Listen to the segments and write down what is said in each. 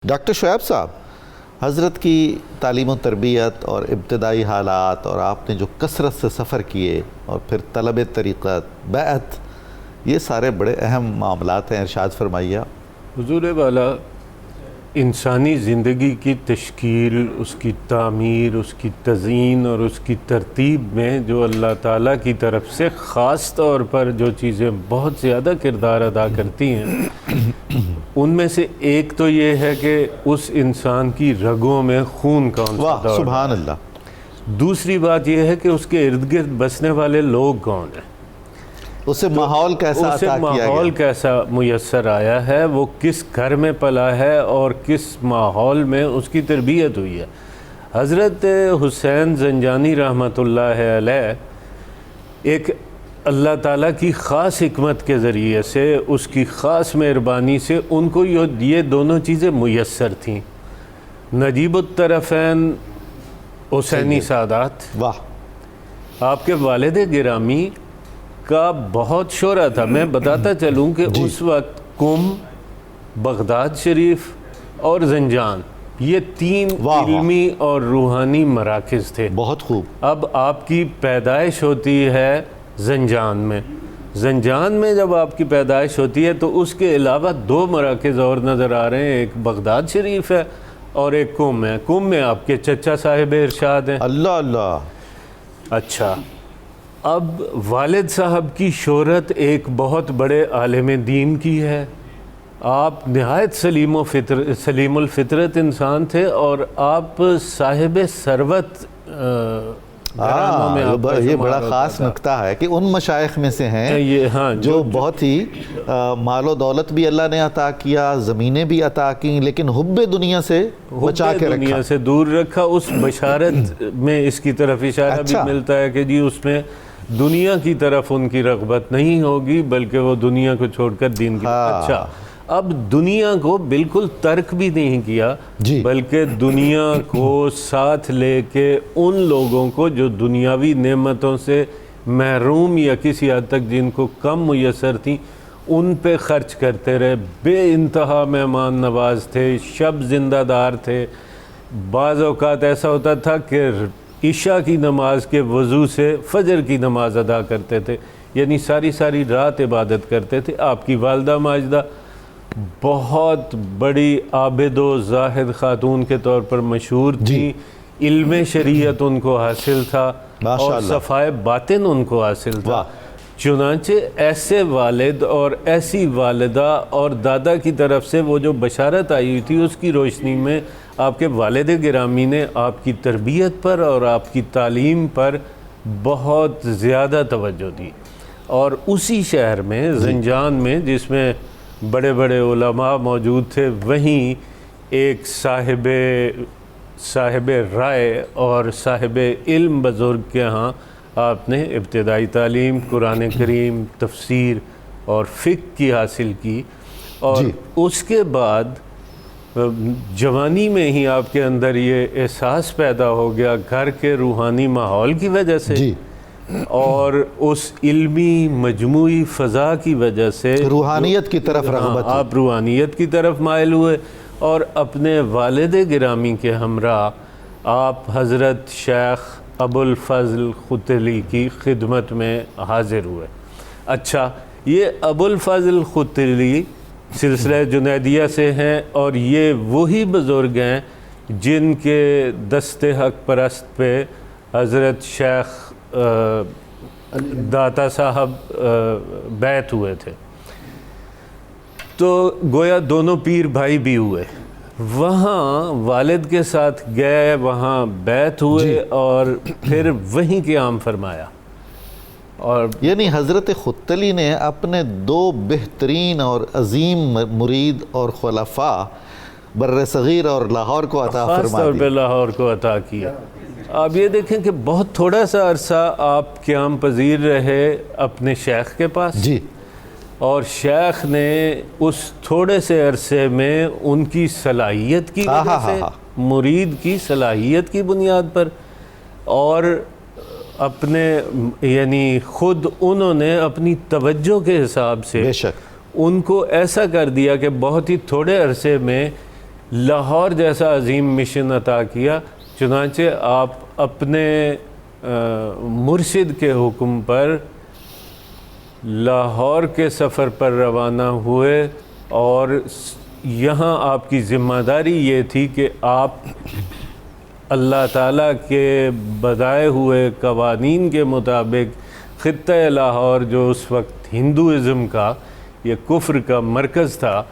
Doctor Shoaib صاحب، حضرت کی تعلیم و تربیت اور ابتدائی حالات اور آپ نے جو کثرت سے سفر کیے اور پھر طلب طریقت، بیعت، یہ سارے بڑے اہم معاملات ہیں، ارشاد فرمائیے۔ حضور والا انسانی زندگی کی تشکیل، اس کی تعمیر، اس کی تزئین اور اس کی ترتیب میں جو اللہ تعالیٰ کی طرف سے خاص طور پر جو چیزیں بہت زیادہ کردار ادا کرتی ہیں، ان میں سے ایک تو یہ ہے کہ اس انسان کی رگوں میں خون کون سا دوڑ رہا ہے۔ سبحان اللہ۔ دوسری بات یہ ہے کہ اس کے ارد گرد بسنے والے لوگ کون ہیں، اسے ماحول کیسا عطا کیا گیا، ماحول کیسا میسر آیا ہے، وہ کس گھر میں پلا ہے اور کس ماحول میں اس کی تربیت ہوئی ہے۔ حضرت حسین زنجانی رحمۃ اللہ علیہ ایک اللہ تعالیٰ کی خاص حکمت کے ذریعے سے، اس کی خاص مہربانی سے ان کو یہ دونوں چیزیں میسر تھیں۔ نجیب الطرفین حسینی سادات، واہ، آپ کے والد گرامی کا بہت شہرہ تھا۔ میں بتاتا چلوں کہ اس وقت قم، بغداد شریف اور زنجان، یہ تین علمی اور روحانی مراکز تھے۔ بہت خوب۔ اب آپ کی پیدائش ہوتی ہے زنجان میں۔ زنجان میں جب آپ کی پیدائش ہوتی ہے تو اس کے علاوہ دو مراکز اور نظر آ رہے ہیں، ایک بغداد شریف ہے اور ایک قم ہے۔ قم میں آپ کے چچا صاحب ارشاد ہیں۔ اللہ اللہ۔ اچھا، اب والد صاحب کی شہرت ایک بہت بڑے عالم دین کی ہے۔ آپ نہایت سلیم الفطرت انسان تھے اور آپ صاحب ثروت گھرانوں میں آپ کا یہ شمار بڑا ہوتا خاص تھا۔ نکتہ ہے کہ ان مشائخ میں سے ہیں ہاں جو بہت ہی مال و دولت بھی اللہ نے عطا کیا، زمینیں بھی عطا کی، لیکن حب دنیا سے بچا کے رکھا، دنیا سے دور رکھا۔ اس بشارت میں اس کی طرف اشارہ بھی ملتا ہے کہ جی اس میں دنیا کی طرف ان کی رغبت نہیں ہوگی، بلکہ وہ دنیا کو چھوڑ کر دین کی۔ اچھا، اب دنیا کو بالکل ترک بھی نہیں کیا، بلکہ دنیا کو ساتھ لے کے ان لوگوں کو جو دنیاوی نعمتوں سے محروم یا کسی حد تک جن کو کم میسر تھیں، ان پہ خرچ کرتے رہے۔ بے انتہا مہمان نواز تھے، شب زندہ دار تھے۔ بعض اوقات ایسا ہوتا تھا کہ عشاء کی نماز کے وضو سے فجر کی نماز ادا کرتے تھے، یعنی ساری ساری رات عبادت کرتے تھے۔ آپ کی والدہ ماجدہ بہت بڑی عابد و زاہد خاتون کے طور پر مشہور تھی۔ علم شریعت ان کو حاصل تھا اور صفائے باطن ان کو حاصل تھا۔ چنانچہ ایسے والد اور ایسی والدہ اور دادا کی طرف سے وہ جو بشارت آئی ہوئی تھی، اس کی روشنی میں آپ کے والد گرامی نے آپ کی تربیت پر اور آپ کی تعلیم پر بہت زیادہ توجہ دی۔ اور اسی شہر میں زنجان میں، جس میں بڑے بڑے علماء موجود تھے، وہیں ایک صاحب رائے اور صاحب علم بزرگ کے ہاں آپ نے ابتدائی تعلیم قرآن کریم، تفسیر اور فقہ کی حاصل کی، اور اس کے بعد جوانی میں ہی آپ کے اندر یہ احساس پیدا ہو گیا گھر کے روحانی ماحول کی وجہ سے اور اس علمی مجموعی فضا کی وجہ سے روحانیت کی طرف رغبت، آپ روحانیت کی طرف مائل ہوئے اور اپنے والد گرامی کے ہمراہ آپ حضرت شیخ ابو الفضل ختلی کی خدمت میں حاضر ہوئے۔ اچھا، یہ ابو الفضل ختلی سلسلہ جنیدیہ سے ہیں اور یہ وہی بزرگ ہیں جن کے دست حق پرست پہ حضرت شیخ داتا صاحب بیعت ہوئے تھے۔ تو گویا دونوں پیر بھائی بھی ہوئے، وہاں والد کے ساتھ گئے، وہاں بیعت ہوئے اور پھر وہیں قیام فرمایا۔ اور یعنی حضرت ختلی نے اپنے دو بہترین اور عظیم مرید اور خلفاء بر صغیر اور لاہور کو عطا فرما دی، خاص طور پہ لاہور کو عطا کیا۔ آپ یہ دیکھیں کہ بہت تھوڑا سا عرصہ آپ قیام پذیر رہے اپنے شیخ کے پاس، اور شیخ نے اس تھوڑے سے عرصے میں ان کی صلاحیت کی وجہ سے، مرید کی صلاحیت کی بنیاد پر، اور اپنے یعنی خود انہوں نے اپنی توجہ کے حساب سے ان کو ایسا کر دیا کہ بہت ہی تھوڑے عرصے میں لاہور جیسا عظیم مشن عطا کیا، چنانچہ آپ اپنے مرشد کے حکم پر لاہور کے سفر پر روانہ ہوئے، اور یہاں آپ کی ذمہ داری یہ تھی کہ آپ اللہ تعالیٰ کے بدائے ہوئے قوانین کے مطابق خطہ لاہور جو اس وقت ہندوازم کا یا کفر کا مرکز تھا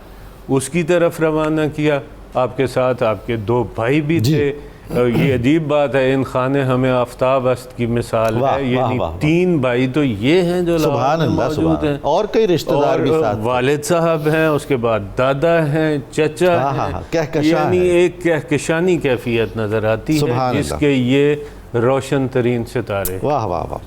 اس کی طرف روانہ کیا۔ آپ کے ساتھ آپ کے 2 بھائی بھی تھے۔ یہ عجیب بات ہے، ان خانے ہمیں آفتاب است کی مثال ہے، یعنی 3 بھائی تو یہ ہیں جو سبحان اللہ، موجود ہیں، اور کئی رشتہ دار بھی ساتھ، والد صاحب ہیں، اس کے بعد دادا ہیں، چچا ہیں، یعنی ایک کہکشانی کیفیت نظر آتی ہے جس کے یہ روشن ترین ستارے۔ واہ واہ واہ۔